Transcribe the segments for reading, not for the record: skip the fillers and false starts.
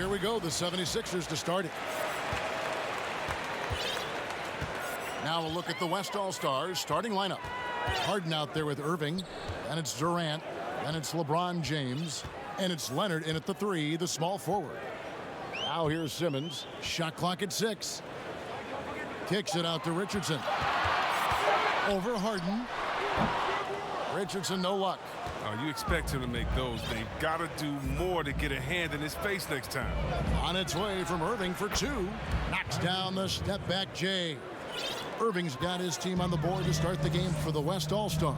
here we go. The 76ers to start it. Now we'll look at the West All-Stars starting lineup. Harden out there with Irving. And it's Durant. And it's LeBron James. And it's Leonard in at the 3, the small forward. Now here's Simmons. Shot clock at 6. Kicks it out to Richardson. Over Harden. Richardson, no luck. You expect him to make those. They've got to do more to get a hand in his face next time. On its way from Irving for 2. Knocks down the step-back Jay. Irving's got his team on the board to start the game for the West All-Stars.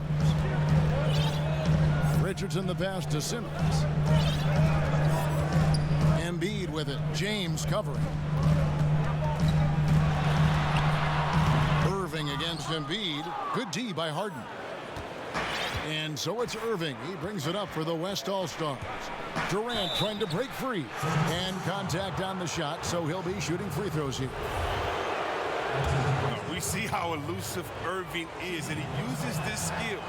Richardson the pass to Simmons. Embiid with it. James covering. Irving against Embiid. Good D by Harden. And so it's Irving. He brings it up for the West All-Stars. Durant trying to break free. And contact on the shot, so he'll be shooting free throws here. We see how elusive Irving is, and he uses this skill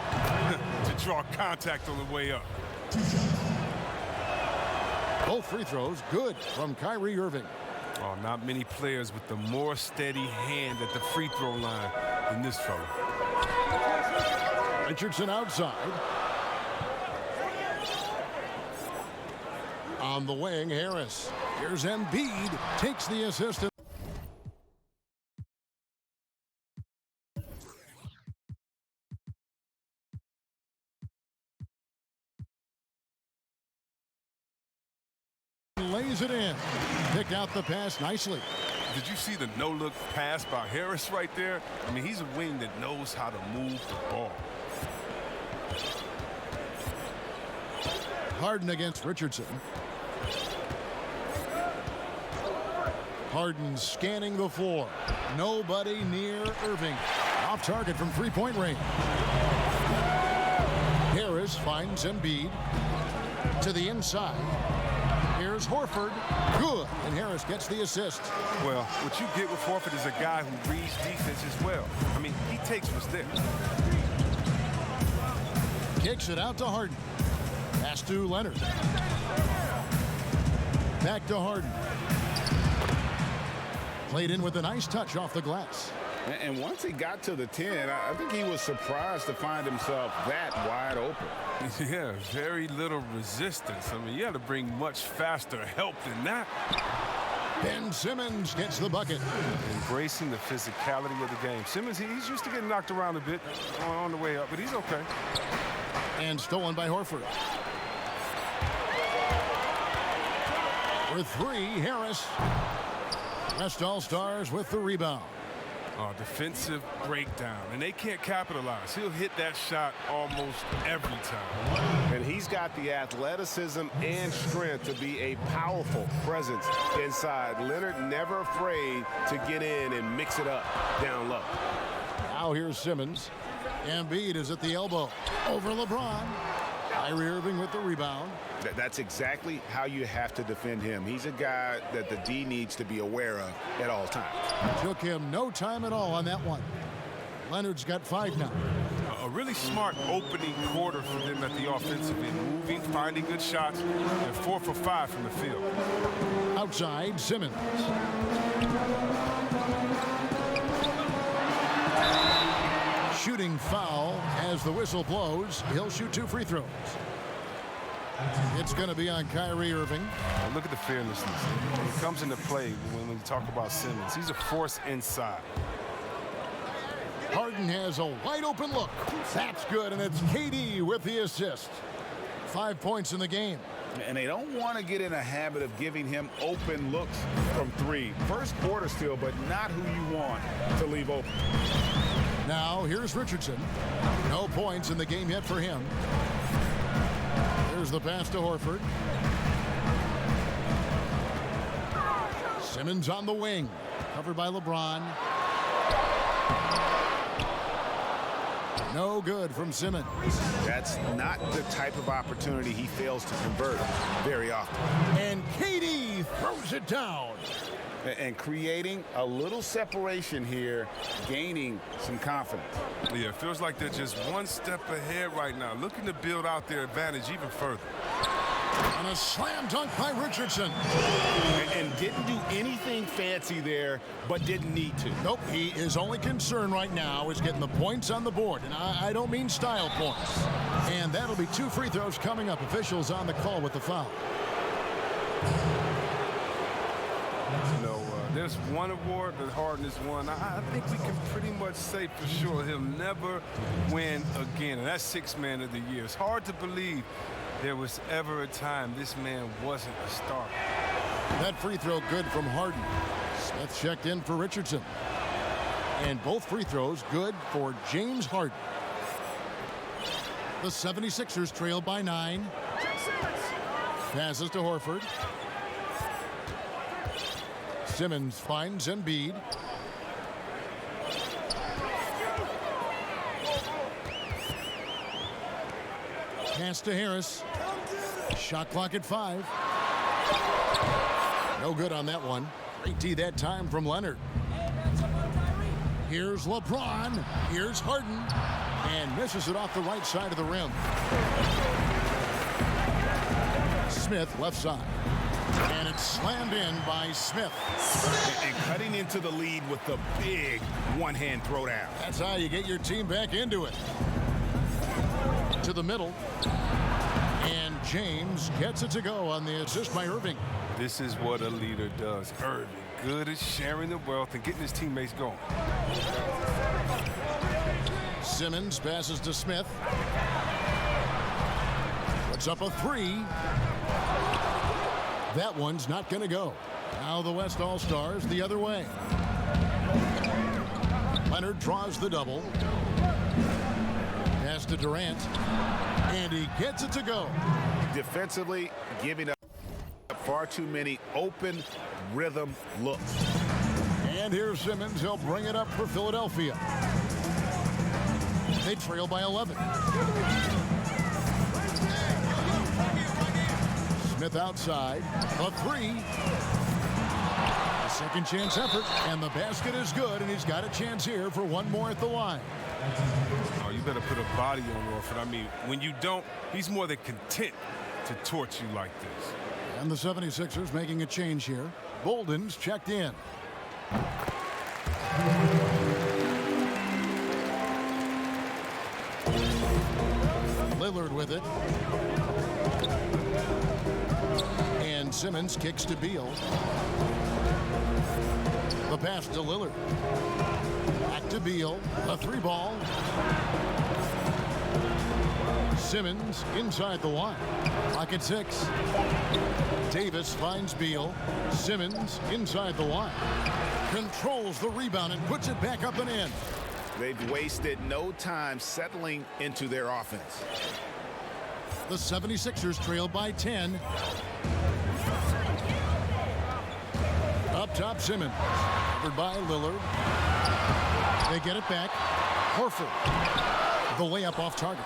to draw contact on the way up. Both free throws good from Kyrie Irving. Oh, not many players with the more steady hand at the free throw line than this fella. Richardson outside. On the wing, Harris. Here's Embiid. Takes the assist. Lays it in. Picked out the pass nicely. Did you see the no-look pass by Harris right there? I mean, he's a wing that knows how to move the ball. Harden against Richardson. Harden scanning the floor. Nobody near Irving. Off target from three-point range. Harris finds Embiid to the inside. Here's Horford. Good. And Harris gets the assist. Well, what you get with Horford is a guy who reads defense as well. I mean, he takes what's there. Kicks it out to Harden. Pass to Leonard. Back to Harden. Played in with a nice touch off the glass. And once he got to the 10, I think he was surprised to find himself that wide open. Yeah, very little resistance. I mean, you had to bring much faster help than that. Ben Simmons gets the bucket. Embracing the physicality of the game. Simmons, he's used to getting knocked around a bit on the way up, but he's okay. And stolen by Horford. For 3, Harris. West All-Stars with the rebound. Defensive breakdown, and they can't capitalize. He'll hit that shot almost every time. And he's got the athleticism and strength to be a powerful presence inside. Leonard never afraid to get in and mix it up down low. Now here's Simmons. Embiid is at the elbow. Over LeBron. Kyrie Irving with the rebound. That's exactly how you have to defend him. He's a guy that the D needs to be aware of at all times. Took him no time at all on that one. Leonard's got 5 now. A really smart opening quarter for them at the offensive end. Moving, finding good shots. They're 4 for 5 from the field. Outside, Simmons. Shooting foul as the whistle blows. He'll shoot 2 free throws. It's going to be on Kyrie Irving. Look at the fearlessness. It comes into play when we talk about Simmons. He's a force inside. Harden has a wide open look. That's good, and it's KD with the assist. 5 points in the game. And they don't want to get in a habit of giving him open looks from 3. First quarter still, but not who you want to leave open. Now, here's Richardson. No points in the game yet for him. Here's the pass to Horford. Simmons on the wing. Covered by LeBron. No good from Simmons. That's not the type of opportunity he fails to convert very often. And KD throws it down. And creating a little separation here, gaining some confidence. Yeah, it feels like they're just one step ahead right now, looking to build out their advantage even further. And a slam dunk by Richardson. And didn't do anything fancy there, but didn't need to. Nope, he is only concerned right now is getting the points on the board. And I don't mean style points. And that'll be 2 free throws coming up. Officials on the call with the foul. There's one award that Harden has won. I think we can pretty much say for sure he'll never win again. And that's 6th Man of the Year. It's hard to believe there was ever a time this man wasn't a star. That free throw good from Harden. Smith checked in for Richardson. And both free throws good for James Harden. The 76ers trail by 9. Passes to Horford. Simmons finds Embiid. Pass to Harris. Shot clock at 5. No good on that one. Great D that time from Leonard. Here's LeBron. Here's Harden. And misses it off the right side of the rim. Smith left side. And it's slammed in by Smith. And cutting into the lead with the big one-hand throwdown. That's how you get your team back into it. To the middle. And James gets it to go on the assist by Irving. This is what a leader does. Irving, good at sharing the wealth and getting his teammates going. Simmons passes to Smith. Puts up a 3. That one's not going to go. Now the West All-Stars the other way. Leonard draws the double. Pass to Durant. And he gets it to go. Defensively, giving up far too many open rhythm looks. And here's Simmons. He'll bring it up for Philadelphia. They trail by 11. Smith outside. A 3. A second chance effort. And the basket is good. And he's got a chance here for one more at the line. Oh, you better put a body on Horford. I mean, when you don't, he's more than content to torch you like this. And the 76ers making a change here. Bolden's checked in. Lillard with it. And Simmons kicks to Beal. The pass to Lillard. Back to Beal. A 3-ball. Simmons inside the line. Clock at 6. Davis finds Beal. Simmons inside the line. Controls the rebound and puts it back up and in. They've wasted no time settling into their offense. The 76ers trail by 10. Up top, Simmons. Covered by Lillard. They get it back. Horford. The layup off target.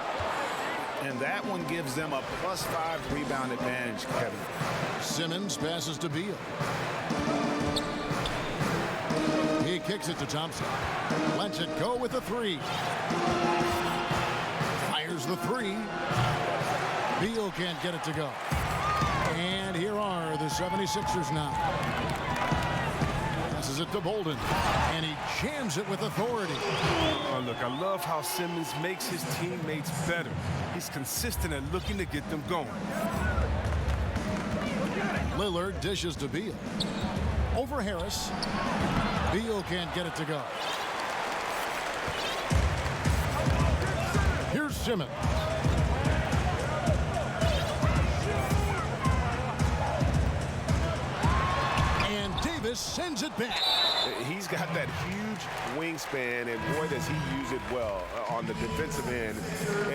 And that one gives them a +5 rebound advantage, Kevin. Simmons passes to Beal. He kicks it to Thompson. Lets it go with a 3. Fires the 3. Beal can't get it to go. And here are the 76ers now. Passes it to Bolden. And he jams it with authority. Oh, look, I love how Simmons makes his teammates better. He's consistent at looking to get them going. Lillard dishes to Beal. Over Harris. Beal can't get it to go. Here's Simmons. And Davis sends it back. He's got that huge wingspan, and boy, does he use it well on the defensive end.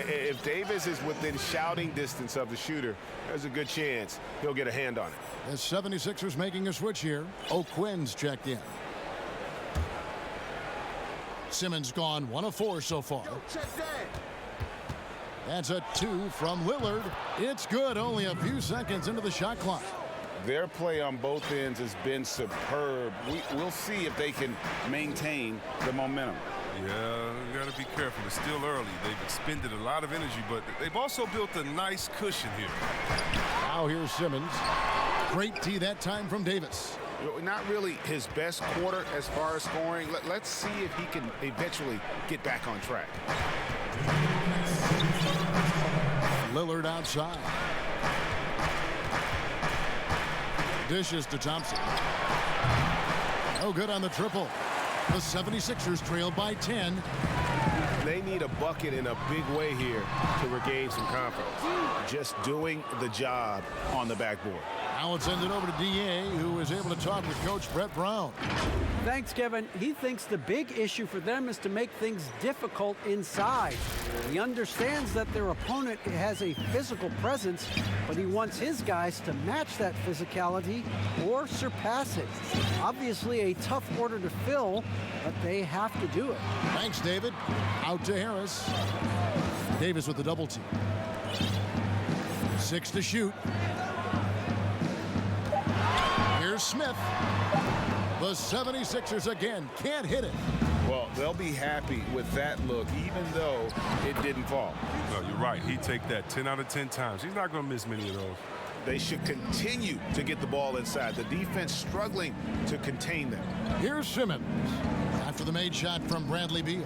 If Davis is within shouting distance of the shooter, there's a good chance he'll get a hand on it. The 76ers making a switch here. O'Quinn's checked in. Simmons gone 1 of 4 so far. That's a 2 from Lillard. It's good, only a few seconds into the shot clock. Their play on both ends has been superb. We'll see if they can maintain the momentum. Yeah, you got to be careful. It's still early. They've expended a lot of energy, but they've also built a nice cushion here. Now here's Simmons. Great tee that time from Davis. Not really his best quarter as far as scoring. Let's see if he can eventually get back on track. Lillard outside. Dishes to Thompson. No good on the triple. The 76ers trail by 10. They need a bucket in a big way here to regain some confidence. Just doing the job on the backboard. Now it's ended over to D.A., who is able to talk with Coach Brett Brown. Thanks, Kevin. He thinks the big issue for them is to make things difficult inside. He understands that their opponent has a physical presence, but he wants his guys to match that physicality or surpass it. Obviously a tough order to fill, but they have to do it. Thanks, David. Out to Harris. Davis with the double team. 6 to shoot. Here's Smith. The 76ers again can't hit it. Well, they'll be happy with that look, even though it didn't fall. No, you're right. He'd take that 10 out of 10 times. He's not going to miss many of those. They should continue to get the ball inside. The defense struggling to contain them. Here's Simmons after the made shot from Bradley Beal.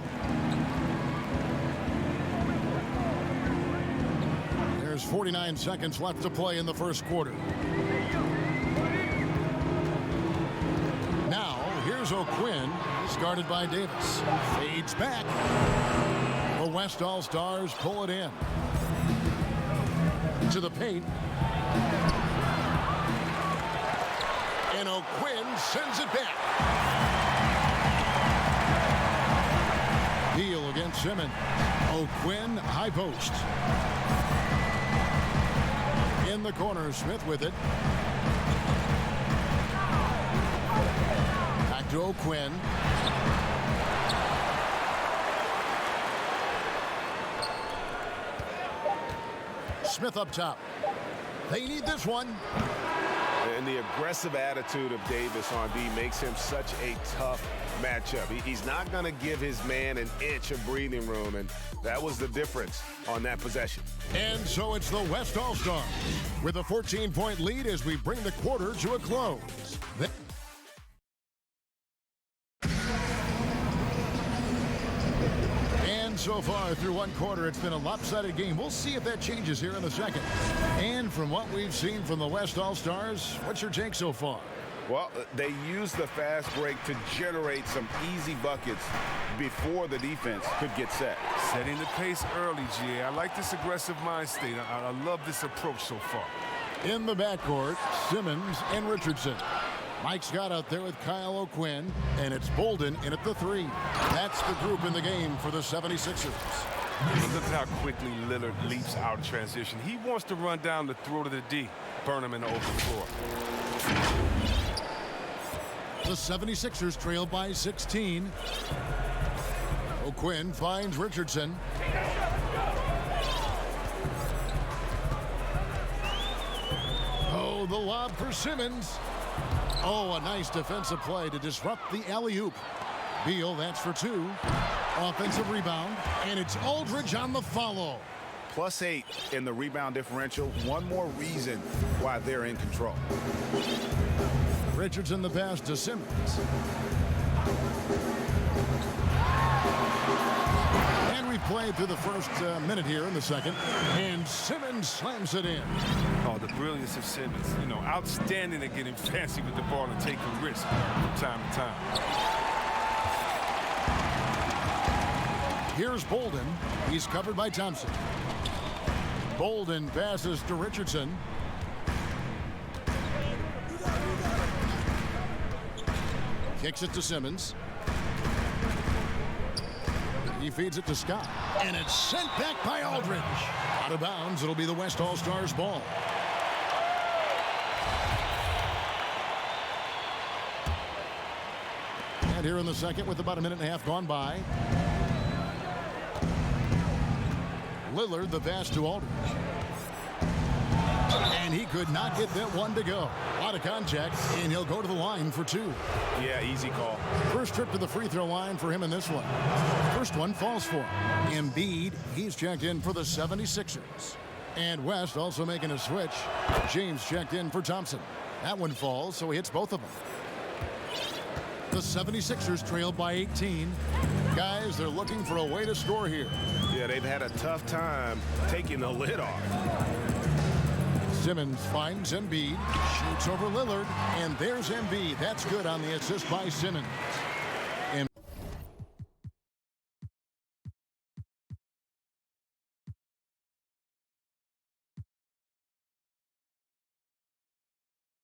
There's 49 seconds left to play in the first quarter. Now, here's O'Quinn. He's guarded by Davis. Fades back. The West All-Stars pull it in. To the paint. And O'Quinn sends it back. Beal against Simmons. O'Quinn, high post. In the corner, Smith with it. Back to O'Quinn. Smith up top. They need this one. And the aggressive attitude of Davis on D makes him such a tough matchup. He's not going to give his man an inch of breathing room, and that was the difference on that possession. And so it's the West All-Stars with a 14-point lead as we bring the quarter to a close. And so far through one quarter, it's been a lopsided game. We'll see if that changes here in the second. And from what we've seen from the West All-Stars, what's your take so far? Well, they used the fast break to generate some easy buckets before the defense could get set. Setting the pace early, G.A. I like this aggressive mind state. I love this approach so far. In the backcourt, Simmons and Richardson. Mike Scott out there with Kyle O'Quinn, and it's Bolden in at the 3. That's the group in the game for the 76ers. Look at how quickly Lillard leaps out of transition. He wants to run down the throw to the D, burn him in the open floor. The 76ers trail by 16. O'Quinn finds Richardson. Oh, the lob for Simmons. Oh, a nice defensive play to disrupt the alley-oop. Beal, that's for 2. Offensive rebound, and it's Aldridge on the follow. +8 in the rebound differential. One more reason why they're in control. Richardson the pass to Simmons. And we played through the first minute here in the second. And Simmons slams it in. Oh, the brilliance of Simmons. You know, outstanding at getting fancy with the ball and taking risks from time to time. Here's Bolden. He's covered by Thompson. Bolden passes to Richardson. Kicks it to Simmons. He feeds it to Scott. And it's sent back by Aldridge. Out of bounds. It'll be the West All-Stars ball. And here in the second with about a minute and a half gone by. Lillard the pass to Aldridge. and he could not get that one to go. Out of contact, and he'll go to the line for two. Yeah, easy call. First trip to the free throw line for him in this one. First one falls for him. Embiid, he's checked in for the 76ers. And West also making a switch. James checked in for Thompson. That one falls, so he hits both of them. The 76ers trail by 18. Guys, they're looking for a way to score here. Yeah, they've had a tough time taking the lid off. Simmons finds Embiid, shoots over Lillard, and there's Embiid. That's good on the assist by Simmons.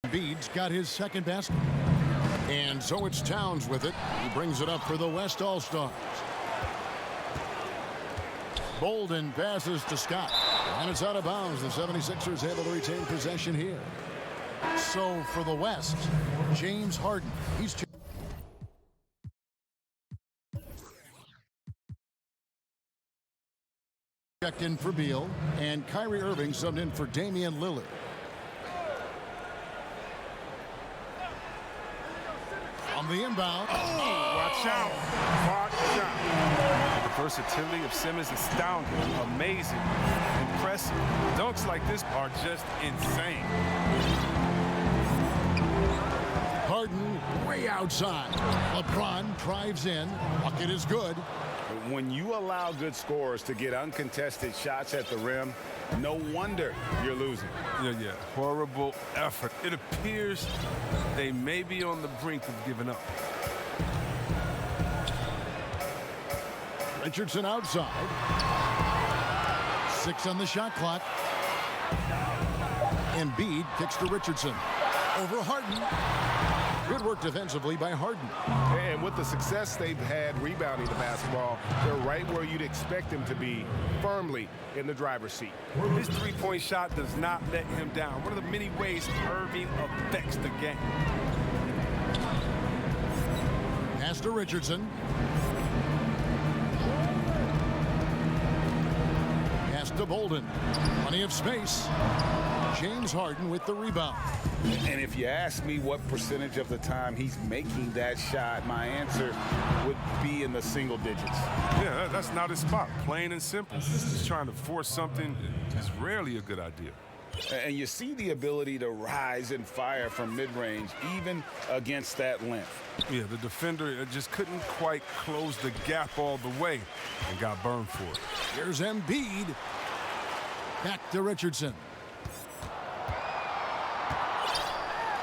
Embiid's got his second basket. And so it's Towns with it. He brings it up for the West All-Stars. Bolden passes to Scott. And it's out of bounds. The 76ers able to retain possession here. So for the West, James Harden. He's checked in for Beal. And Kyrie Irving subbed in for Damian Lillard. On the inbound. Watch out. Watch out. The versatility of Simmons is astounding, amazing, impressive. Dunks like this are just insane. Harden way outside. LeBron drives in. Bucket is good. When you allow good scorers to get uncontested shots at the rim, no wonder you're losing. Yeah. Horrible effort. It appears they may be on the brink of giving up. Richardson outside. 6 on the shot clock. Embiid kicks to Richardson. Over Harden. Good work defensively by Harden. And with the success they've had rebounding the basketball, they're right where you'd expect them to be, firmly in the driver's seat. His three-point shot does not let him down. One of the many ways Irving affects the game. Pass to Richardson. Pass to Bolden. Plenty of space. James Harden with the rebound. And if you ask me what percentage of the time he's making that shot, my answer would be in the single digits. Yeah, that's not his spot. Plain and simple. Just trying to force something is rarely a good idea. And you see the ability to rise and fire from mid-range, even against that length. Yeah, the defender just couldn't quite close the gap all the way and got burned for it. Here's Embiid. Back to Richardson.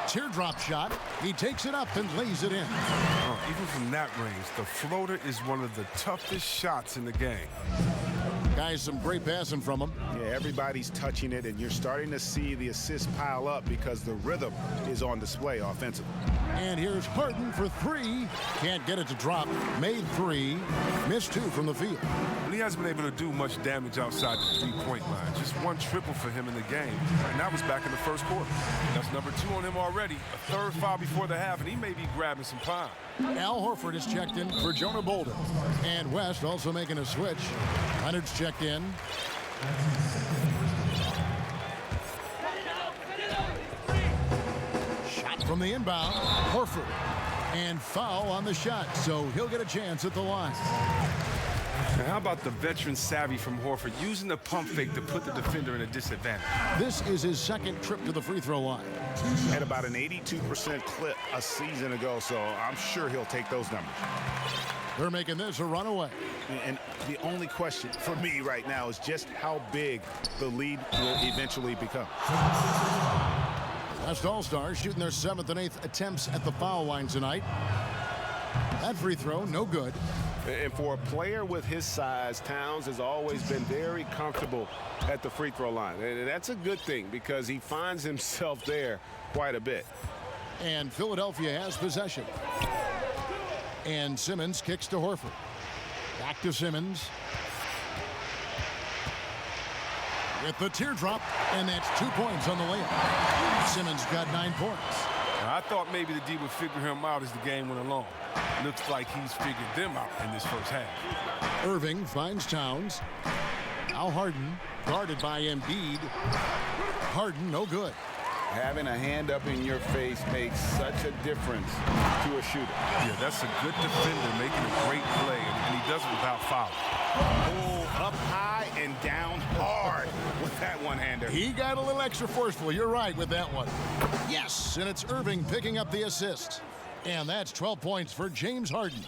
Teardrop shot. He takes it up and lays it in. Even from that range, the floater is one of the toughest shots in the game. Guys, some great passing from him. Yeah, everybody's touching it, and you're starting to see the assists pile up because the rhythm is on display offensively. And here's Harden for 3. Can't get it to drop. Made 3. Missed 2 from the field. But he hasn't been able to do much damage outside the three-point line. Just one triple for him in the game, and that was back in the first quarter. That's number 2 on him already. A third foul before the half, and he may be grabbing some time. Al Horford is checked in for Jonah Bolden. And West also making a switch. Leonard's checked in. Shot from the inbound. Horford. And foul on the shot, so he'll get a chance at the line. Now, how about the veteran savvy from Horford using the pump fake to put the defender in a disadvantage? This is his second trip to the free throw line. Had about an 82% clip a season ago, so I'm sure he'll take those numbers. They're making this a runaway. And the only question for me right now is just how big the lead will eventually become. West All-Stars shooting their 7th and 8th attempts at the foul line tonight. That free throw, no good. And for a player with his size, Towns has always been very comfortable at the free throw line. And that's a good thing because he finds himself there quite a bit. And Philadelphia has possession. And Simmons kicks to Horford. Back to Simmons. With the teardrop, and that's 2 points on the layup. Simmons got 9 points. Now, I thought maybe the D would figure him out as the game went along. Looks like he's figured them out in this first half. Irving finds Towns. Al Harden guarded by Embiid. Harden, no good. Having a hand up in your face makes such a difference to a shooter. Yeah, that's a good defender making a great play, and he does it without foul. Pull up high and down hard with that one-hander. He got a little extra forceful. You're right with that one. Yes, and it's Irving picking up the assist. And that's 12 points for James Harden.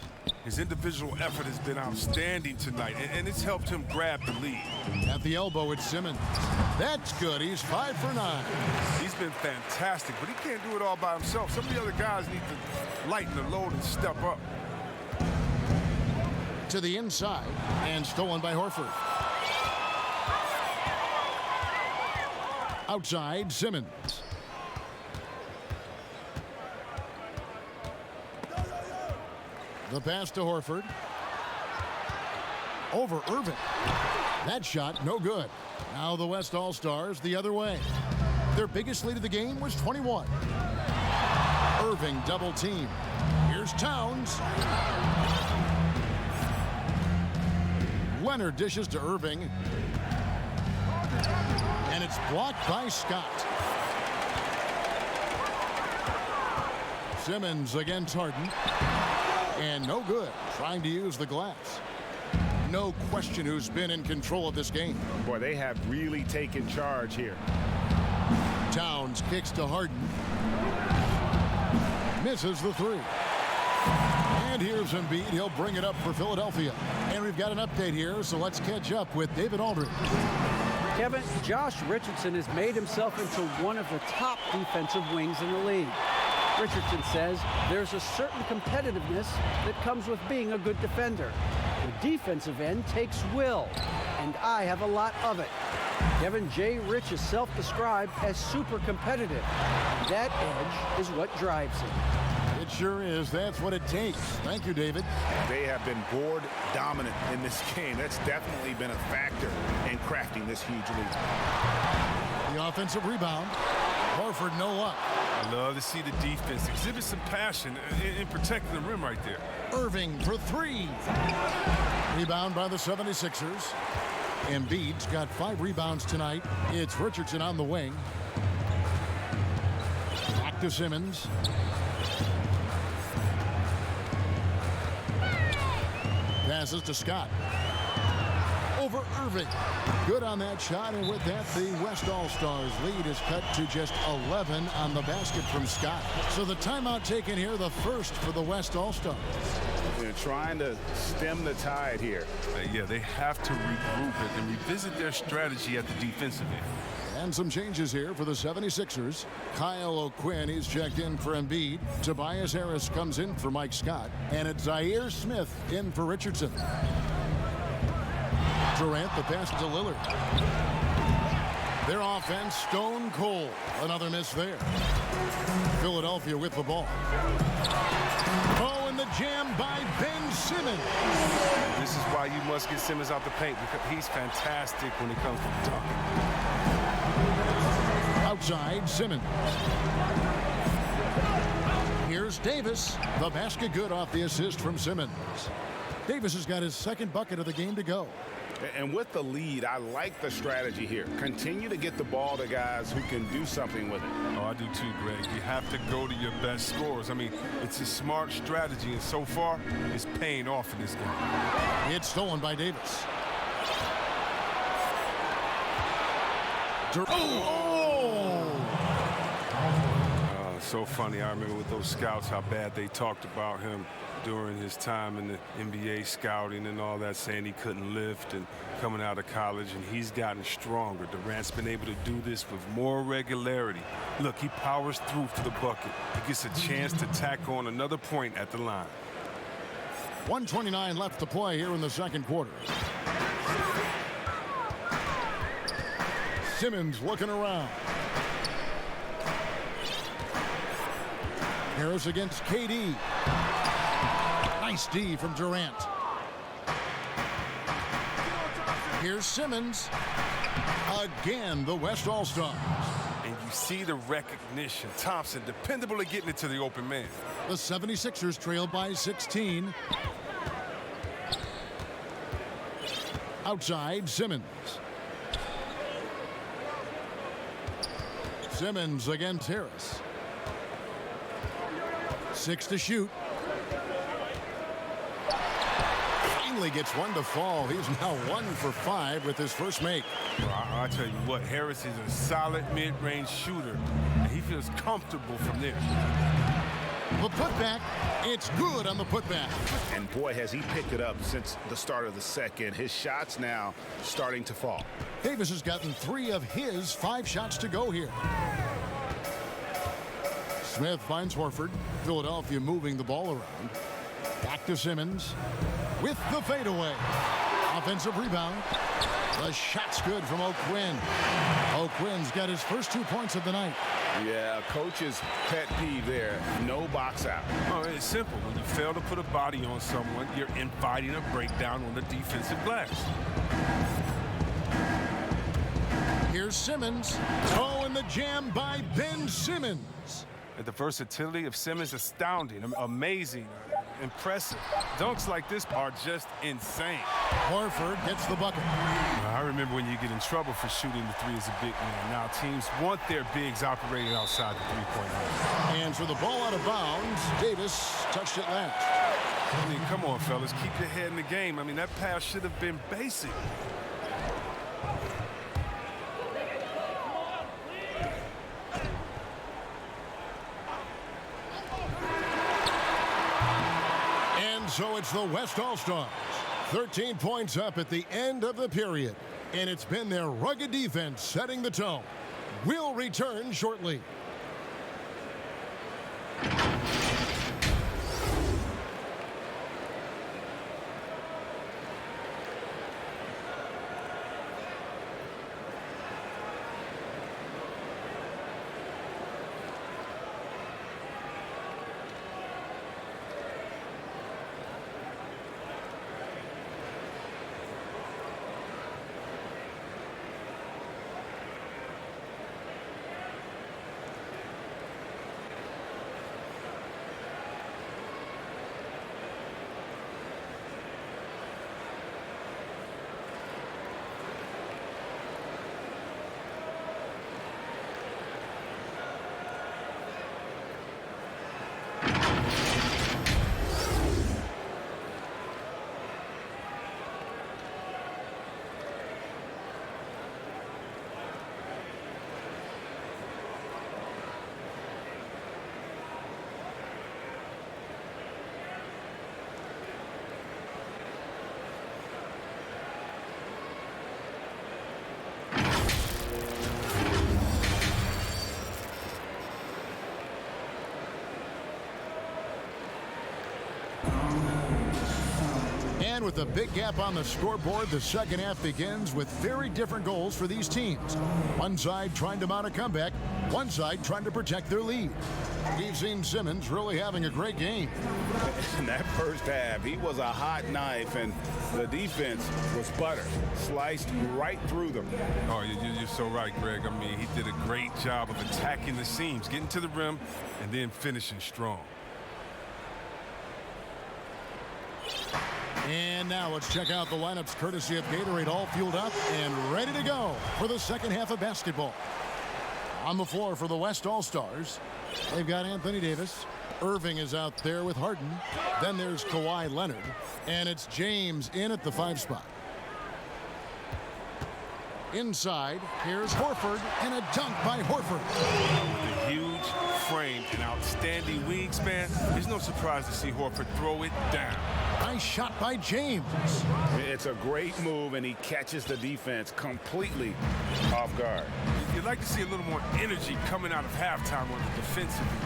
His individual effort has been outstanding tonight, and it's helped him grab the lead. At the elbow, it's Simmons. That's good. He's 5 for 9. He's been fantastic, but he can't do it all by himself. Some of the other guys need to lighten the load and step up. To the inside, and stolen by Horford. Outside, Simmons. The pass to Horford. Over Irving. That shot, no good. Now the West All-Stars the other way. Their biggest lead of the game was 21. Irving double team. Here's Towns. Leonard dishes to Irving. And it's blocked by Scott. Simmons against Harden. And no good. Trying to use the glass. No question who's been in control of this game. Boy, they have really taken charge here. Towns kicks to Harden. Misses the three. And here's Embiid. He'll bring it up for Philadelphia. And we've got an update here, so let's catch up with David Aldridge. Kevin, Josh Richardson has made himself into one of the top defensive wings in the league. Richardson says there's a certain competitiveness that comes with being a good defender. The defensive end takes will, and I have a lot of it. Kevin J. Rich is self-described as super competitive. That edge is what drives him. It sure is. That's what it takes. Thank you, David. They have been board dominant in this game. That's definitely been a factor in crafting this huge lead. The offensive rebound. Horford, no luck. I love to see the defense exhibit some passion in protecting the rim right there. Irving for three. Rebound by the 76ers. Embiid's got 5 rebounds tonight. It's Richardson on the wing. Back to Simmons. Passes to Scott. Over Irving. Good on that shot, and with that, the West All-Stars lead is cut to just 11 on the basket from Scott. So the timeout taken here, the first for the West All-Stars. They're trying to stem the tide here. Yeah, they have to regroup it and revisit their strategy at the defensive end. And some changes here for the 76ers. Kyle O'Quinn, he's checked in for Embiid. Tobias Harris comes in for Mike Scott. And it's Zaire Smith in for Richardson. Durant, the pass to Lillard. Their offense, stone cold. Another miss there. Philadelphia with the ball. Oh, and the jam by Ben Simmons. This is why you must get Simmons out the paint, because he's fantastic when it comes to dunking. Outside, Simmons. Here's Davis. The basket good off the assist from Simmons. Davis has got his second bucket of the game to go. And with the lead, I like the strategy here. Continue to get the ball to guys who can do something with it. Oh, I do too, Greg. You have to go to your best scorers. I mean, it's a smart strategy, and so far, it's paying off in this game. It's stolen by Davis. So funny. I remember with those scouts how bad they talked about him during his time in the NBA scouting and all that, saying he couldn't lift and coming out of college, and he's gotten stronger. Durant's been able to do this with more regularity. Look, he powers through for the bucket. He gets a chance to tack on another point at the line. 1:29 left to play here in the second quarter. Simmons looking around. Harris against KD. Nice D from Durant. Here's Simmons. Again, the West All-Stars. And you see the recognition. Thompson, dependable at getting it to the open man. The 76ers trail by 16. Outside, Simmons. Simmons against Harris. 6 to shoot. Finally gets one to fall. He's now 1 for 5 with his first make. Well, I'll tell you what, Harris is a solid mid-range shooter, and he feels comfortable from there. The putback, it's good on the putback. And boy, has he picked it up since the start of the second. His shots now starting to fall. Davis has gotten 3 of his 5 shots to go here. Smith finds Horford. Philadelphia moving the ball around. Back to Simmons with the fadeaway. Offensive rebound. The shot's good from O'Quinn. O'Quinn's got his first 2 points of the night. Yeah, coach's pet peeve there. No box out. Oh, it's simple. When you fail to put a body on someone, you're inviting a breakdown on the defensive glass. Here's Simmons. Oh, and the jam by Ben Simmons. The versatility of Simmons, astounding, amazing, impressive. Dunks like this are just insane. Horford gets the bucket. I remember when you get in trouble for shooting the 3 as a big man. Now teams want their bigs operating outside the 3-point line. And so the ball out of bounds. Davis touched it last. I mean, come on, fellas. Keep your head in the game. I mean, that pass should have been basic. So it's the West All-Stars. 13 points up at the end of the period. And it's been their rugged defense setting the tone. We'll return shortly. And with a big gap on the scoreboard, the second half begins with very different goals for these teams. One side trying to mount a comeback, one side trying to protect their lead. We've seen Simmons really having a great game. In that first half, he was a hot knife, and the defense was butter. Sliced right through them. Oh, you're so right, Greg. I mean, he did a great job of attacking the seams, getting to the rim, and then finishing strong. And now let's check out the lineups courtesy of Gatorade, all fueled up and ready to go for the second half of basketball. On the floor for the West All-Stars, they've got Anthony Davis. Irving is out there with Harden. Then there's Kawhi Leonard. And it's James in at the 5 spot. Inside, here's Horford, and a dunk by Horford. With a huge frame and outstanding wingspan, it's no surprise to see Horford throw it down. Nice shot by James. It's a great move, and he catches the defense completely off guard. You'd like to see a little more energy coming out of halftime on the defensive end.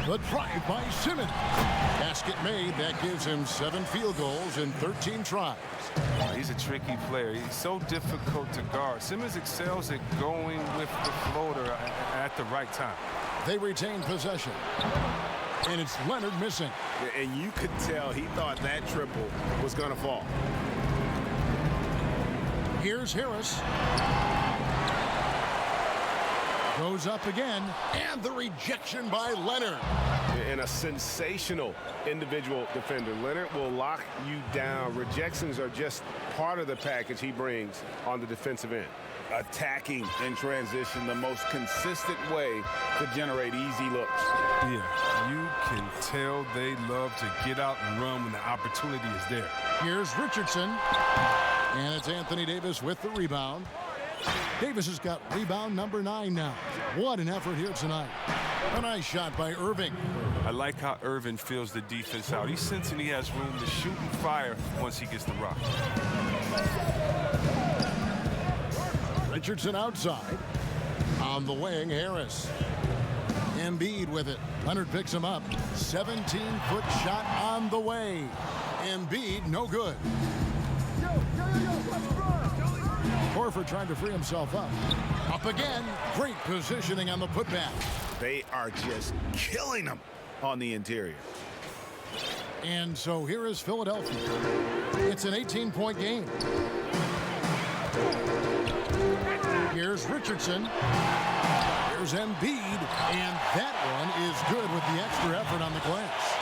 The drive by Simmons. Basket made. That gives him 7 field goals in 13 tries. Oh, he's a tricky player. He's so difficult to guard. Simmons excels at going with the floater at the right time. They retain possession. And it's Leonard missing. And you could tell he thought that triple was going to fall. Here's Harris. Goes up again, and the rejection by Leonard. And a sensational individual defender. Leonard will lock you down. Rejections are just part of the package he brings on the defensive end. attacking in transition, the most consistent way to generate easy looks. Yeah, you can tell they love to get out and run when the opportunity is there. Here's Richardson. And it's Anthony Davis with the rebound. Davis has got rebound number 9 now. What an effort here tonight. A nice shot by Irving. I like how Irving fills the defense out. He's sensing he has room to shoot and fire once he gets the rock. Richardson outside. On the wing, Harris. Embiid with it. Leonard picks him up. 17-foot shot on the way. Embiid, no good. Horford trying to free himself up. Up again. Great positioning on the putback. They are just killing them on the interior. And so here is Philadelphia. It's an 18-point game. Here's Richardson. Here's Embiid. And that one is good with the extra effort on the glass.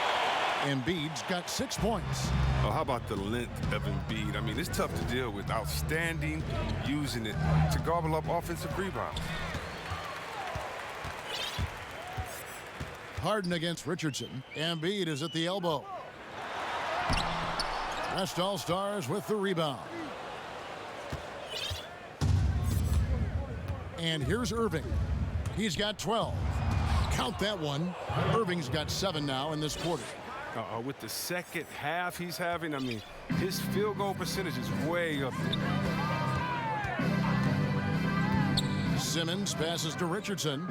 Embiid's got 6 points. Oh, how about the length of Embiid? I mean, it's tough to deal with. Outstanding, using it to gobble up offensive rebounds. Harden against Richardson. Embiid is at the elbow. West All-Stars with the rebound. And here's Irving. He's got 12. Count that one. Irving's got 7 now in this quarter. With the second half he's having, I mean, his field goal percentage is way up there. Simmons passes to Richardson.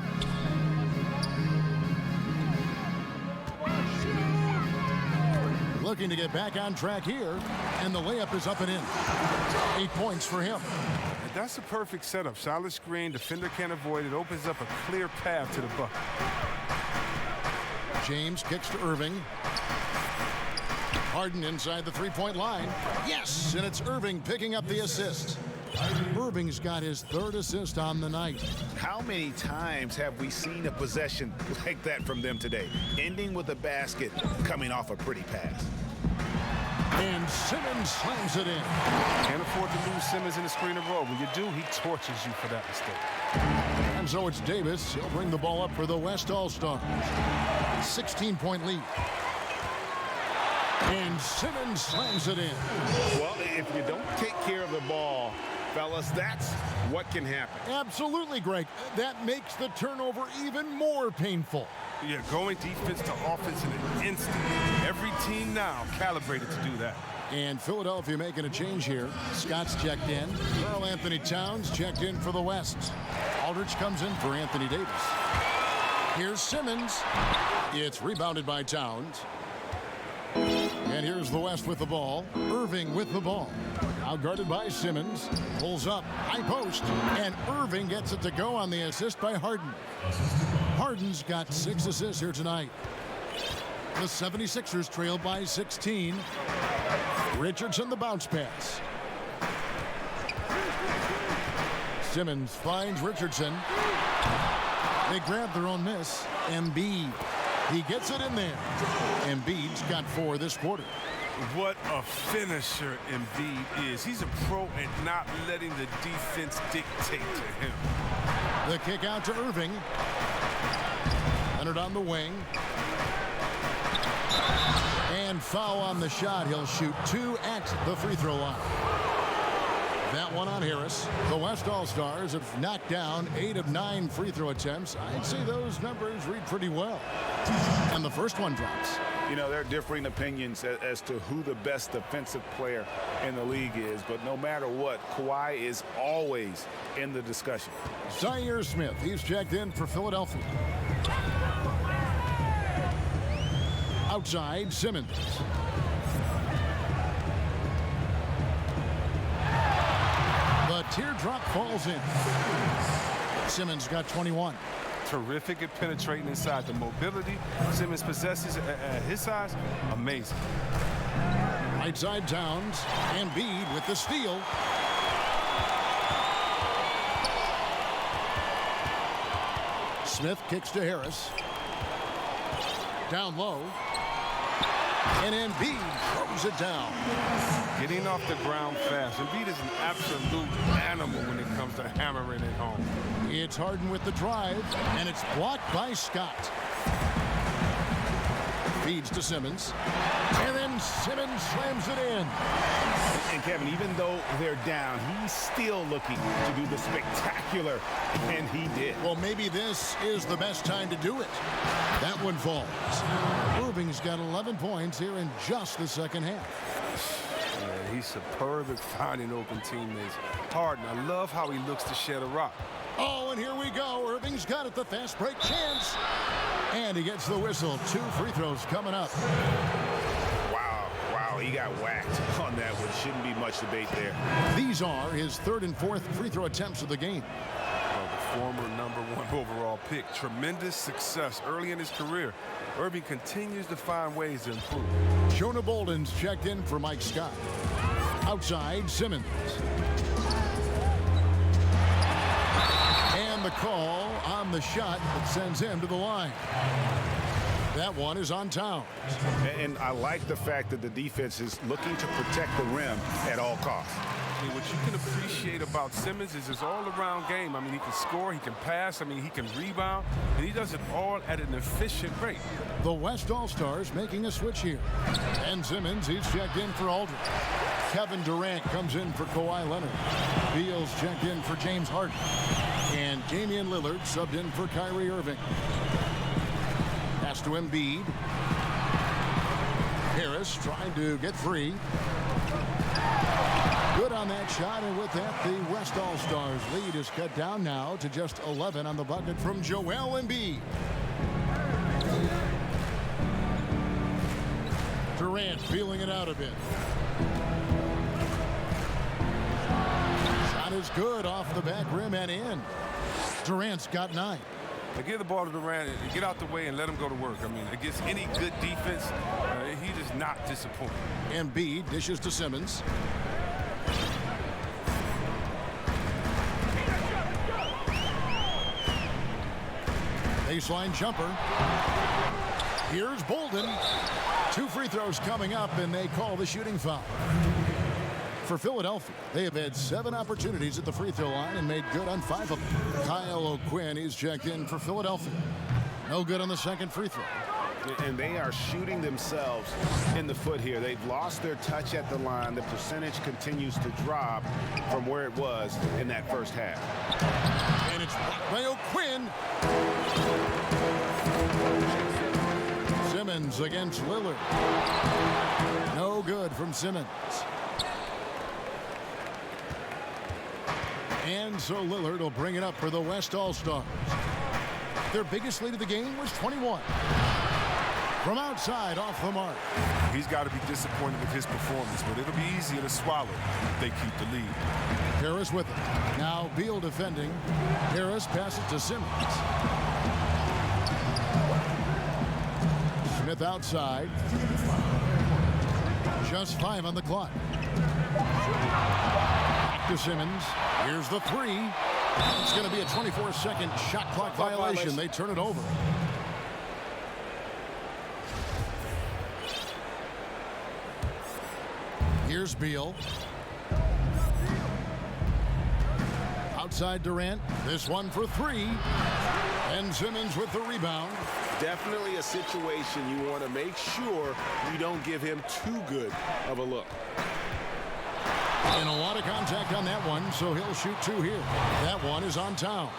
Looking to get back on track here, and the layup is up and in. 8 points for him. And that's a perfect setup. Solid screen, defender can't avoid it. Opens up a clear path to the bucket. James kicks to Irving. Harden inside the three-point line. Yes, and it's Irving picking up the assist. Irving's got his 3rd assist on the night. How many times have we seen a possession like that from them today? Ending with a basket, coming off a pretty pass. And Simmons slams it in. Can't afford to lose Simmons in the screen and roll. When you do, he torches you for that mistake. And so it's Davis. He'll bring the ball up for the West All-Stars. 16-point lead. And Simmons slams it in. Well, if you don't take care of the ball, fellas, that's what can happen. Absolutely, Greg. That makes the turnover even more painful. Yeah, going defense to offense in an instant. Every team now calibrated to do that. And Philadelphia making a change here. Scott's checked in. Karl Anthony Towns checked in for the West. Aldridge comes in for Anthony Davis. Here's Simmons. It's rebounded by Towns. And here's the West with the ball. Irving with the ball. Now guarded by Simmons. Pulls up. High post. And Irving gets it to go on the assist by Harden. Harden's got 6 assists here tonight. The 76ers trail by 16. Richardson the bounce pass. Simmons finds Richardson. They grab their own miss. Embiid. He gets it in there. Embiid's got 4 this quarter. What a finisher Embiid is. He's a pro at not letting the defense dictate to him. The kick out to Irving. Leonard on the wing. And foul on the shot. He'll shoot 2 at the free throw line. That one on Harris. The West All-Stars have knocked down 8 of 9 free throw attempts. I'd say those numbers read pretty well. And the first one drops. You know, there are differing opinions as to who the best defensive player in the league is, but no matter what, Kawhi is always in the discussion. Zaire Smith, he's checked in for Philadelphia. Outside, Simmons. The teardrop falls in. Simmons got 21. Terrific at penetrating inside. The mobility Simmons possesses at his size, amazing. Right side Towns. Embiid with the steal. Smith kicks to Harris. Down low. And Embiid throws it down. Getting off the ground fast. Embiid is an absolute animal when it comes to hammering it home. It's Harden with the drive, and it's blocked by Scott. Feeds to Simmons. And then Simmons slams it in. And Kevin, even though they're down, he's still looking to do the spectacular, and he did. Well, maybe this is the best time to do it. That one falls. Irving's got 11 points here in just the second half. Yeah, he's superb at finding open teammates. Harden, I love how he looks to shed a rock. Oh, and here we go. Irving's got it, the fast break chance. And he gets the whistle. 2 free throws coming up. Wow, he got whacked on that one. Shouldn't be much debate there. These are his 3rd and 4th free throw attempts of the game. Well, the former #1 overall pick. Tremendous success early in his career. Irving continues to find ways to improve. Jonah Bolden's checked in for Mike Scott. Outside, Simmons. And the call on the shot that sends him to the line. That one is on Towns. And I like the fact that the defense is looking to protect the rim at all costs. I mean, what you can appreciate about Simmons is his all-around game. I mean, he can score, he can pass, I mean, he can rebound, and he does it all at an efficient rate. The West All-Stars making a switch here. And Simmons, he's checked in for Aldridge. Kevin Durant comes in for Kawhi Leonard. Beal's checked in for James Harden. And Damian Lillard subbed in for Kyrie Irving. Pass to Embiid. Harris trying to get free. Good on that shot, and with that, the West All-Stars lead is cut down now to just 11 on the bucket from Joel Embiid. Durant feeling it out a bit. Shot is good off the back rim and in. Durant's got 9. They give the ball to Durant and get out the way and let him go to work. I mean, against any good defense, he does not disappoint. Embiid dishes to Simmons. Baseline jumper. Here's Bolden. 2 free throws coming up, and they call the shooting foul. For Philadelphia, they have had 7 opportunities at the free throw line and made good on 5 of them. Kyle O'Quinn, he's checked in for Philadelphia. No good on the second free throw. And they are shooting themselves in the foot here. They've lost their touch at the line. The percentage continues to drop from where it was in that first half. And it's blocked by O'Quinn. Simmons against Lillard. No good from Simmons. And so Lillard will bring it up for the West All-Stars. Their biggest lead of the game was 21. From outside, off the mark. He's got to be disappointed with his performance, but it'll be easier to swallow if they keep the lead. Harris with it. Now Beal defending. Harris passes to Simmons. Smith outside. Just 5 on the clock. Back to Simmons. Here's the 3. It's going to be a 24-second shot clock violation. They turn it over. Here's Beal. Outside Durant. This one for 3. And Simmons with the rebound. Definitely a situation you want to make sure you don't give him too good of a look. And a lot of contact on that one, so he'll shoot 2 here. That one is on Towns.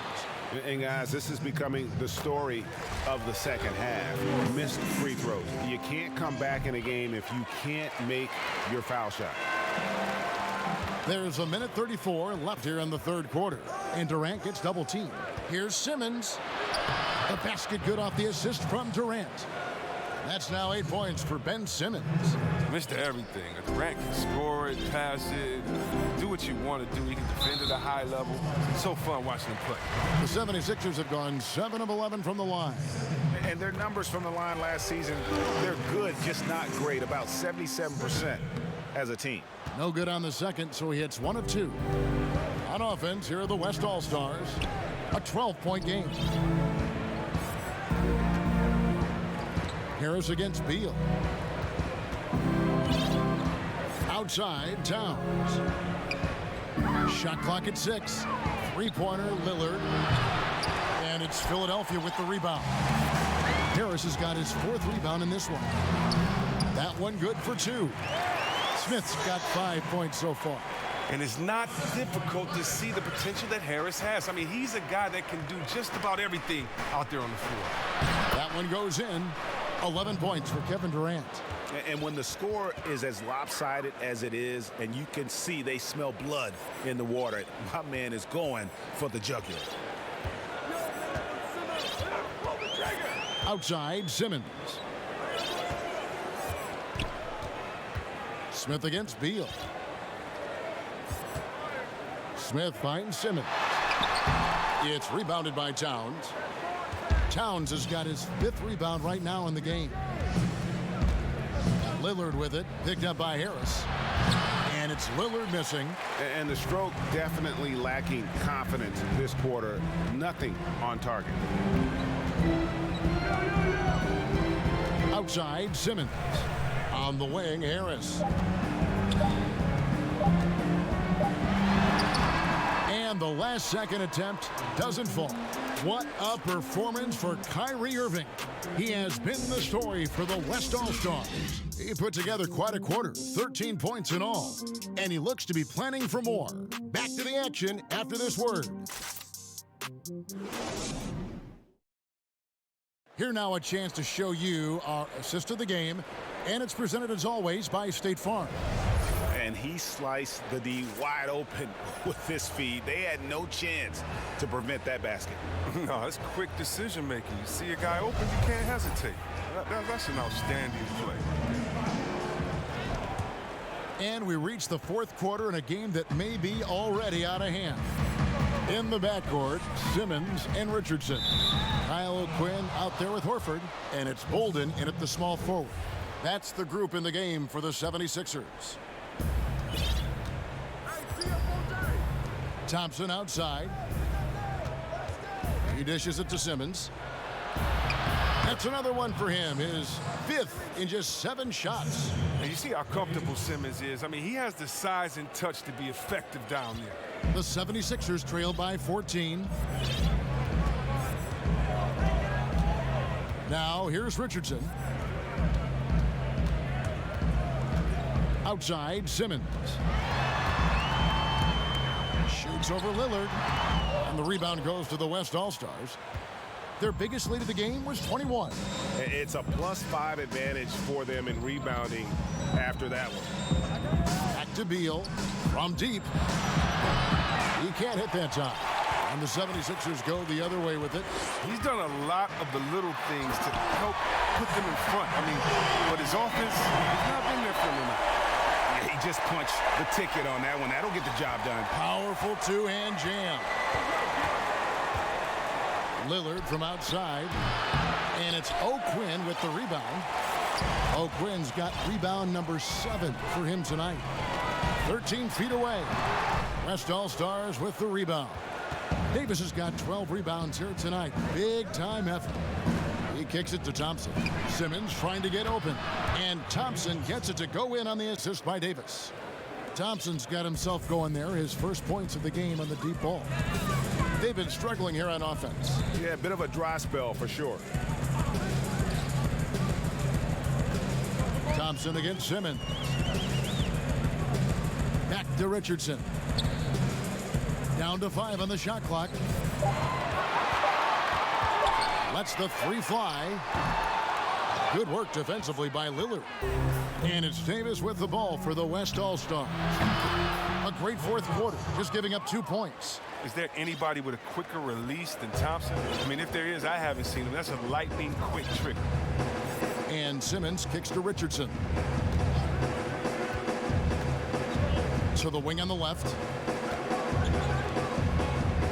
And guys, this is becoming the story of the second half. Missed free throws. You can't come back in a game if you can't make your foul shot. There's a minute 34 left here in the third quarter. And Durant gets double teamed. Here's Simmons. The basket good off the assist from Durant. That's now 8 points for Ben Simmons. Mr. Everything. Durant can score it, pass it, do what you want to do. He can defend at a high level. It's so fun watching him play. The 76ers have gone 7 of 11 from the line. And their numbers from the line last season, they're good, just not great. About 77% as a team. No good on the second, so he hits 1 of 2. On offense, here are the West All-Stars. A 12-point game. Harris against Beal. Outside, Towns. Shot clock at 6. Three-pointer, Lillard. And it's Philadelphia with the rebound. Harris has got his 4th rebound in this one. That one good for 2. Smith's got 5 points so far. And it's not difficult to see the potential that Harris has. I mean, he's a guy that can do just about everything out there on the floor. That one goes in. 11 points for Kevin Durant. And when the score is as lopsided as it is, and you can see they smell blood in the water, my man is going for the jugular. Outside, Simmons. Smith against Beal. Smith finds Simmons. It's rebounded by Towns. Towns has got his 5th rebound right now in the game. Lillard with it, picked up by Harris. And it's Lillard missing. And the stroke definitely lacking confidence this quarter. Nothing on target. Outside, Simmons. On the wing, Harris. And the last-second attempt doesn't fall. What a performance for Kyrie Irving. He has been the story for the West All-Stars. He put together quite a quarter, 13 points in all. And he looks to be planning for more. Back to the action after this word. Here now a chance to show you our assist of the game. And it's presented as always by State Farm. And he sliced the D wide open with this feed. They had no chance to prevent that basket. No, it's quick decision making. You see a guy open, you can't hesitate. That's an outstanding play. And we reach the 4th quarter in a game that may be already out of hand. In the backcourt, Simmons and Richardson. Kyle O'Quinn out there with Horford, and it's Bolden in at the small forward. That's the group in the game for the 76ers. Thompson outside. He dishes it to Simmons. That's another one for him, his 5th in just 7 shots. And you see how comfortable Simmons is. I mean, he has the size and touch to be effective down there. The 76ers trail by 14. Now, here's Richardson. Outside, Simmons. Shoots over Lillard. And the rebound goes to the West All-Stars. Their biggest lead of the game was 21. It's a +5 advantage for them in rebounding after that one. Back to Beal from deep. He can't hit that time. And the 76ers go the other way with it. He's done a lot of the little things to help put them in front. I mean, but his offense has not been there for him tonight. Yeah, he just punched the ticket on that one. That'll get the job done. Powerful two-hand jam. Lillard from outside. And it's O'Quinn with the rebound. O'Quinn's got rebound number 7 for him tonight. 13 feet away. West All-Stars with the rebound. Davis has got 12 rebounds here tonight. Big time effort. He kicks it to Thompson. Simmons trying to get open. And Thompson gets it to go in on the assist by Davis. Thompson's got himself going there. His first points of the game on the deep ball. They've been struggling here on offense. Yeah, a bit of a dry spell for sure. Thompson against Simmons. Back to Richardson. Down to 5 on the shot clock. Lets the 3 fly. Good work defensively by Lillard. And it's Davis with the ball for the West All-Stars. A great 4th quarter, just giving up 2 points. Is there anybody with a quicker release than Thompson? I mean, if there is, I haven't seen him. That's a lightning quick trick. And Simmons kicks to Richardson. To the wing on the left.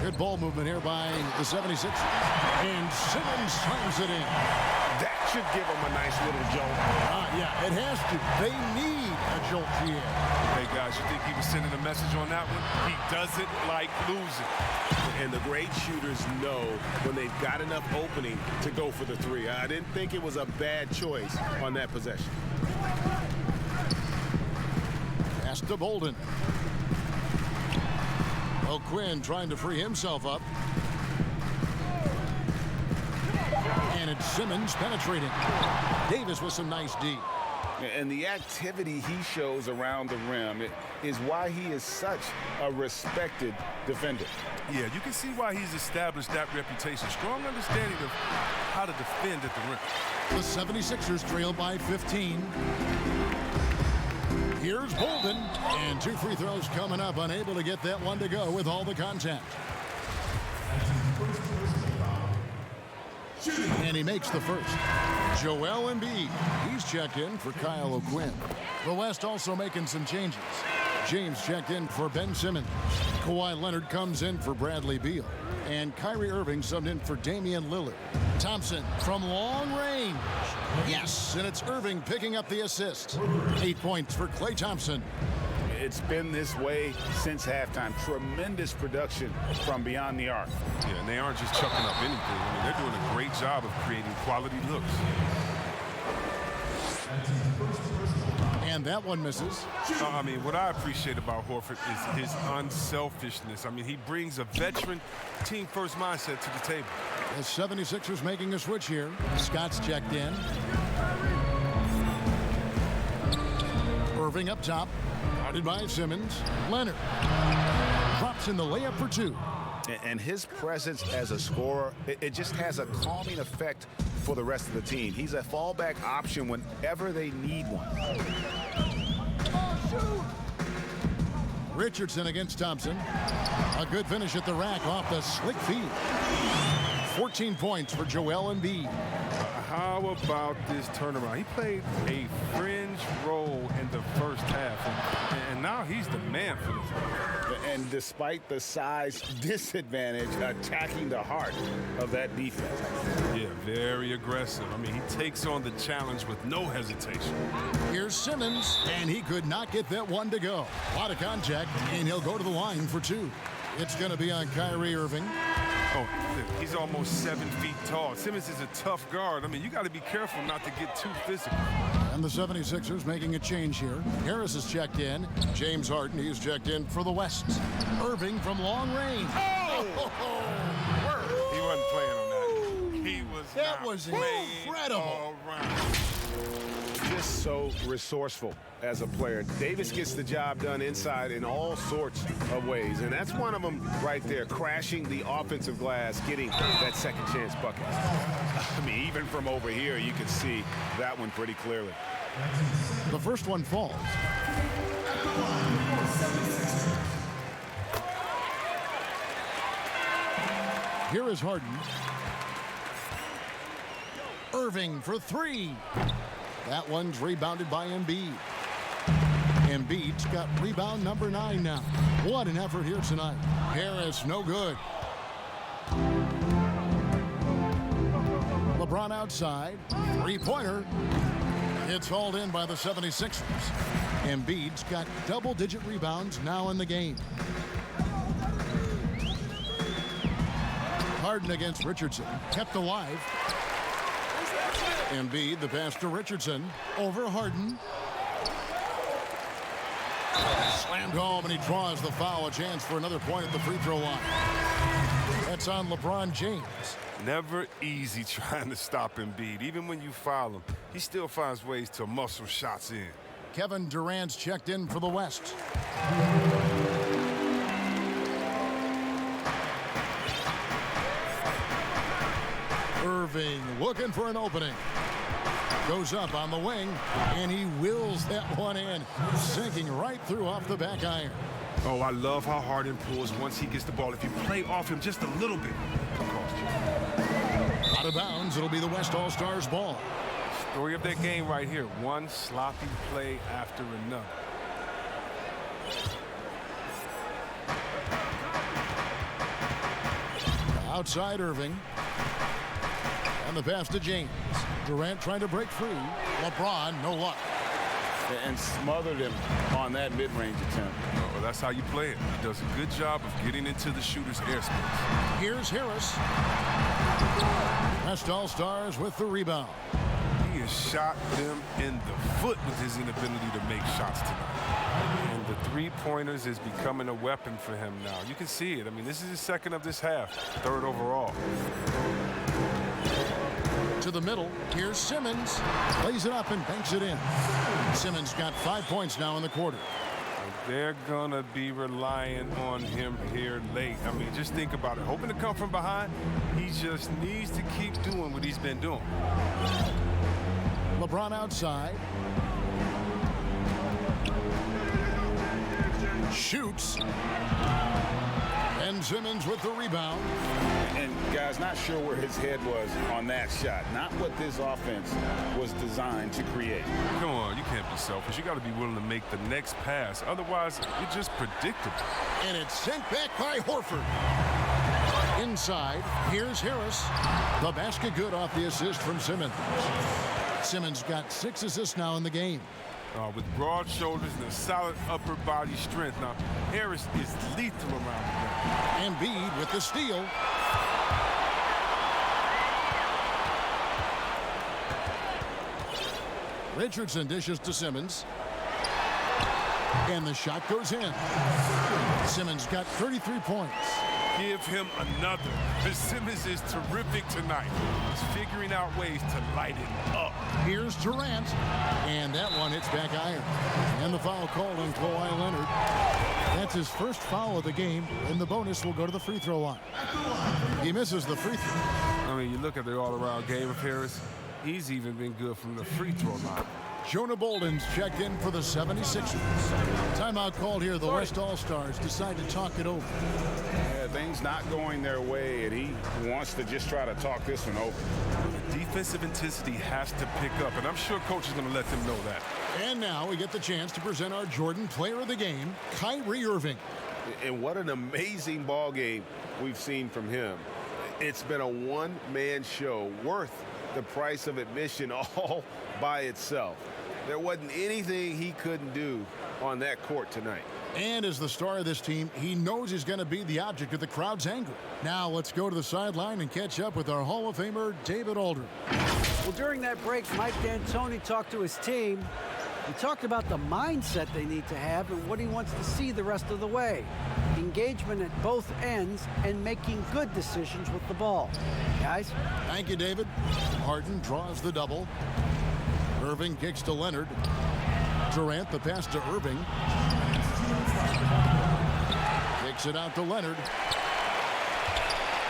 Good ball movement here by the 76ers. And Simmons slams it in. That should give them a nice little jolt. Yeah, it has to. They need a jolt here. Hey, guys, you think he was sending a message on that one? He doesn't like losing. And the great shooters know when they've got enough opening to go for the 3. I didn't think it was a bad choice on that possession. to Bolden. O'Quinn trying to free himself up. And it's Simmons penetrating. Davis with some nice D. And the activity he shows around the rim is why he is such a respected defender. Yeah, you can see why he's established that reputation. Strong understanding of how to defend at the rim. The 76ers trail by 15. Here's Bolden. And 2 free throws coming up. Unable to get that one to go with all the contact. And he makes the first. Joel Embiid. He's checked in for Kyle O'Quinn. The West also making some changes. James checked in for Ben Simmons. Kawhi Leonard comes in for Bradley Beal. And Kyrie Irving subbed in for Damian Lillard. Thompson from long range. Yes, and it's Irving picking up the assist. 8 points for Klay Thompson. It's been this way since halftime. Tremendous production from beyond the arc. Yeah, and they aren't just chucking up anything. I mean, they're doing a great job of creating quality looks. And that one misses. I mean, what I appreciate about Horford is his unselfishness. I mean, he brings a veteran team-first mindset to the table. The 76ers making a switch here. Scott's checked in. Irving up top. Guarded by Simmons. Leonard drops in the layup for 2. And his presence as a scorer, it just has a calming effect for the rest of the team. He's a fallback option whenever they need one. Richardson against Thompson. A good finish at the rack off the slick feed. 14 points for Joel Embiid. How about this turnaround? He played a fringe role in the first half, and now he's the man for this. And despite the size disadvantage, attacking the heart of that defense. Yeah, very aggressive. I mean, he takes on the challenge with no hesitation. Here's Simmons, and he could not get that one to go. A lot of contact, and he'll go to the line for 2. It's going to be on Kyrie Irving. Oh, he's almost 7 feet tall. Simmons is a tough guard. I mean, you got to be careful not to get too physical. And the 76ers making a change here. Harris is checked in. James Harden, he's checked in for the West. Irving from long range. He wasn't playing on that. He was That not was playing incredible. all around. Just so resourceful as a player. Davis gets the job done inside in all sorts of ways, and that's one of them right there, crashing the offensive glass, getting that second chance bucket. I mean, even from over here, you can see that one pretty clearly. The first one falls. Here is Harden. Irving for 3. That one's rebounded by Embiid. Embiid's got rebound number 9 now. What an effort here tonight. Harris, no good. LeBron outside. 3-pointer. It's hauled in by the 76ers. Embiid's got double-digit rebounds now in the game. Harden against Richardson. Kept alive. Embiid, the pass to Richardson. Over Harden. Slammed home, and he draws the foul. A chance for another point at the free throw line. That's on LeBron James. Never easy trying to stop Embiid. Even when you foul him, he still finds ways to muscle shots in. Kevin Durant's checked in for the West. Irving looking for an opening. Goes up on the wing, and he wills that one in, sinking right through off the back iron. Oh, I love how Harden pulls once he gets the ball. If you play off him just a little bit, it'll cost you. Out of bounds, it'll be the West All-Stars ball. Story of that game right here. One sloppy play after another. Outside Irving. And the pass to James. Durant trying to break free. LeBron, no luck. And smothered him on that mid-range attempt. Well, that's how you play it. He does a good job of getting into the shooter's airspace. Here's Harris. West All-Stars with the rebound. He has shot them in the foot with his inability to make shots tonight. And the three-pointers is becoming a weapon for him now. You can see it. I mean, this is his second of this half, third overall. To the middle, here's Simmons. Lays it up and banks it in. Simmons got 5 points now in the quarter. They're going to be relying on him here late. I mean, just think about it. Hoping to come from behind, he just needs to keep doing what he's been doing. LeBron outside. Shoots. And Simmons with the rebound. And guys, not sure where his head was on that shot. Not what this offense was designed to create. Come on, you can't be selfish. You got to be willing to make the next pass. Otherwise, you're just predictable. And it's sent back by Horford. Inside, here's Harris. The basket good off the assist from Simmons. Simmons got 6 assists now in the game. With broad shoulders and a solid upper body strength. Now, Harris is lethal around the rim. Embiid with the steal. Richardson dishes to Simmons. And the shot goes in. Simmons got 33 points. Give him another. Simmons is terrific tonight. He's figuring out ways to light it up. Here's Durant. And that one hits back iron. And the foul called on Kawhi Leonard. That's his first foul of the game, and the bonus will go to the free throw line. He misses the free throw. I mean, you look at the all-around game of Harris. He's even been good from the free throw line. Jonah Bolden's checked in for the 76ers. Timeout called here. The West All-Stars decide to talk it over. Yeah, things not going their way, and he wants to just try to talk this one over. Defensive intensity has to pick up, and I'm sure coach is going to let them know that. And now we get the chance to present our Jordan Player of the Game, Kyrie Irving. And what an amazing ball game we've seen from him. It's been a one-man show worth the price of admission all by itself. There wasn't anything he couldn't do on that court tonight. And as the star of this team, he knows he's going to be the object of the crowd's anger. Now let's go to the sideline and catch up with our Hall of Famer, David Aldridge. Well, during that break, Mike D'Antoni talked to his team. He talked about the mindset they need to have and what he wants to see the rest of the way. Engagement at both ends and making good decisions with the ball. Guys? Thank you, David. Harden draws the double. Irving kicks to Leonard. Durant the pass to Irving. Kicks it out to Leonard.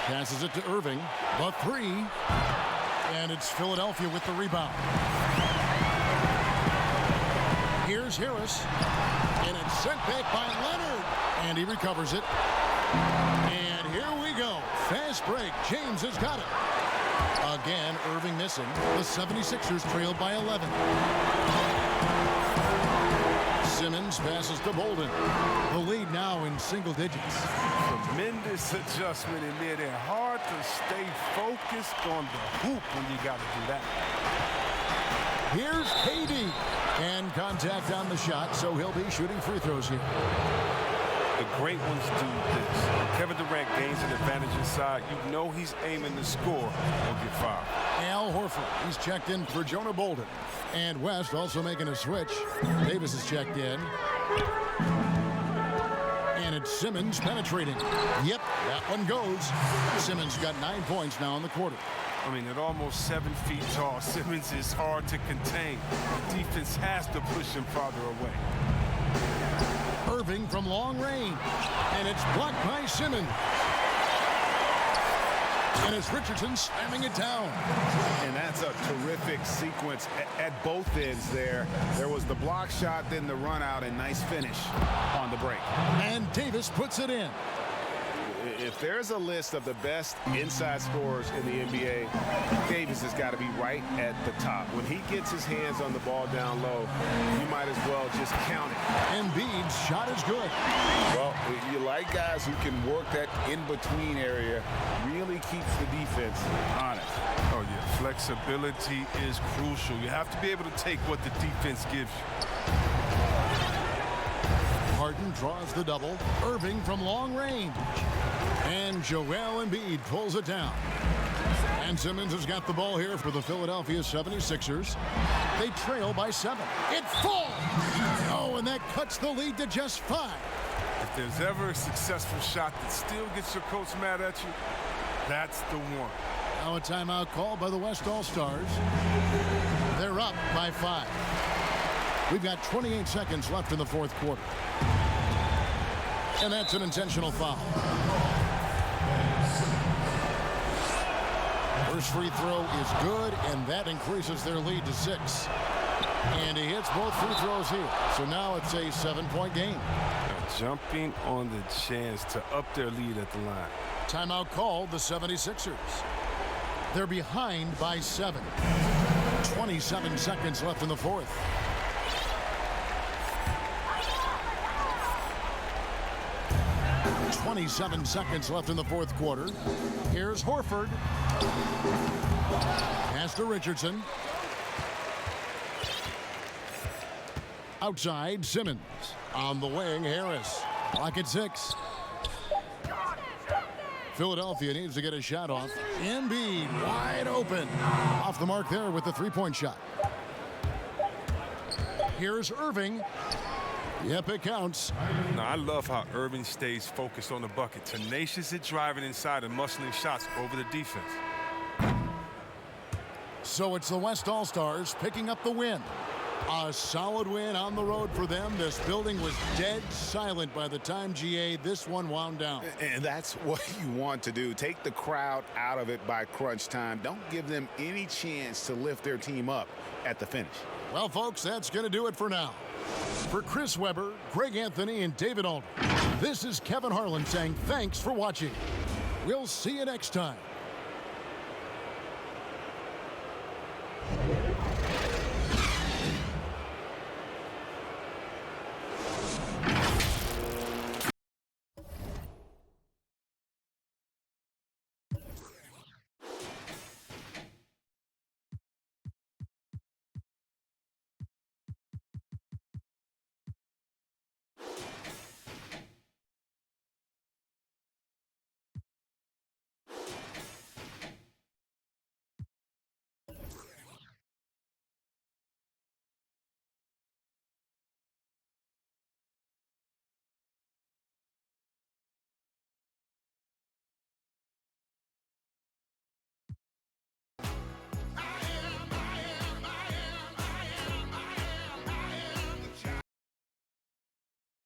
Passes it to Irving. The three. And it's Philadelphia with the rebound. Here's Harris. And it's sent back by Leonard. And he recovers it. And here we go. Fast break. James has got it. Again, Irving missing. The 76ers trailed by 11. Simmons passes to Bolden. The lead now in single digits. Tremendous adjustment in there. They're hard to stay focused on the hoop when you got to do that. Here's KD. And contact on the shot, so he'll be shooting free throws here. The great ones do this. When Kevin Durant gains an advantage inside, you know he's aiming to score or get fouled. Al Horford, he's checked in for Jonah Bolden. And West also making a switch. Davis is checked in. And it's Simmons penetrating. Yep, that one goes. Simmons got 9 points now in the quarter. I mean, at almost 7 feet tall, Simmons is hard to contain. The defense has to push him farther away. Irving from long range. And it's blocked by Simmons. And it's Richardson slamming it down. And that's a terrific sequence at both ends there. There was the block shot, then the run out, and nice finish on the break. And Davis puts it in. If there's a list of the best inside scorers in the NBA, Davis has got to be right at the top. When he gets his hands on the ball down low, you might as well just count it. Embiid's shot is good. Well, you like guys who can work that in-between area, really keeps the defense honest. Oh, yeah. Flexibility is crucial. You have to be able to take what the defense gives you. Harden draws the double. Irving from long range. And Joel Embiid pulls it down. And Simmons has got the ball here for the Philadelphia 76ers. They trail by 7. It falls! Oh, Oh, and that cuts the lead to just 5. If there's ever a successful shot that still gets your coach mad at you, that's the one. Now a timeout called by the West All-Stars. They're up by 5. We've got 28 seconds left in the fourth quarter. And that's an intentional foul. First free throw is good, and that increases their lead to 6. And he hits both free throws here. So now it's a 7-point game. Jumping on the chance to up their lead at the line. Timeout called the 76ers. They're behind by 7. 27 seconds left in the fourth. .27 seconds left in the fourth quarter. Here's Horford. Pass to Richardson. Outside, Simmons. On the wing, Harris. Clock at 6. Philadelphia needs to get a shot off. Embiid wide open. Off the mark there with the three-point shot. Here's Irving. Yep, it counts. Now, I love how Irving stays focused on the bucket. Tenacious at driving inside and muscling shots over the defense. So it's the West All-Stars picking up the win. A solid win on the road for them. This building was dead silent by the time, GA, this one wound down. And that's what you want to do. Take the crowd out of it by crunch time. Don't give them any chance to lift their team up at the finish. Well, folks, that's going to do it for now. For Chris Webber, Greg Anthony, and David Aldridge, this is Kevin Harlan saying thanks for watching. We'll see you next time